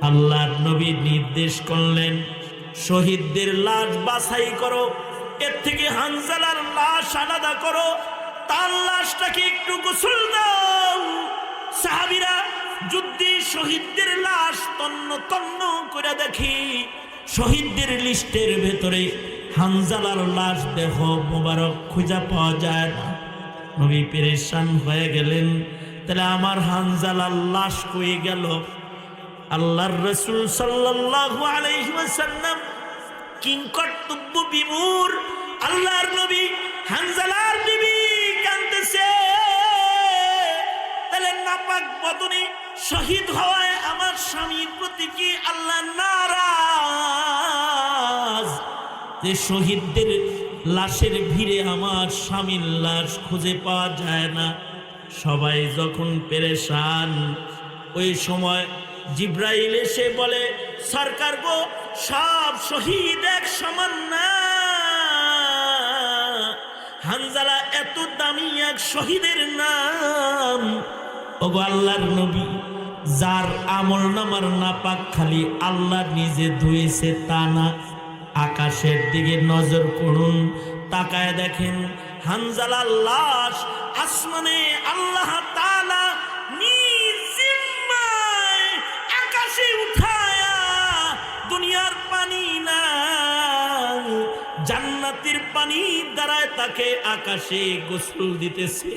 আল্লাহর নবী নির্দেশ করলেন, শহীদদের লাশ বাছাই করো, এর থেকে হানজালার লাশ আলাদা করো, তার লাশটাকে একটু গোসল দাও। সাহাবীরা যুদ্ধে শহীদদের লাশ তন্ন তন্ন করে দেখি, শহীদদের লিস্টের ভেতরে হানজালার লাশ দেহ মোবারক খুঁজে পাওয়া যায় না। নবী পেরেশান হয়ে গেলেন, তাহলে আমার হানজালার লাশ কই গেল? আল্লাহর রাসূল সাল্লাল্লাহু আলাইহি ওয়াসাল্লাম কিংকর্তব্য বিমূঢ়। আল্লাহর নবী হানজালার বিবি কাঁদতেছে, তাহলে নাপাক বদনে শহীদ হওয়ায় আমার স্বামীর প্রতি কি আল্লাহ নারাজ? যে শহীদদের লাশের ভিড়ে আমার স্বামীর লাশ খুঁজে পাওয়া যায় না। সবাই যখন পেরেশান, ওই সময় জিব্রাইল এসে বলে, সরকার গো, সব শহীদ এক সমান না, হানজালা এত দামি এক শহীদের নাম। ওগো আল্লাহর নবী, যার আমল নামার নাপাক খালি আল্লাহ নিজে ধুয়েছে তা না, আকাশের দিকে নজর করুন, তাকায় দেখেন হানজালার লাশ আসমানে আল্লাহ তাআলা নিজ জিম্মায় আকাশে উঠায়া, দুনিয়ার পানি না, জান্নাতের পানি দ্বারায় তাকে আকাশে গোসল দিতেছে।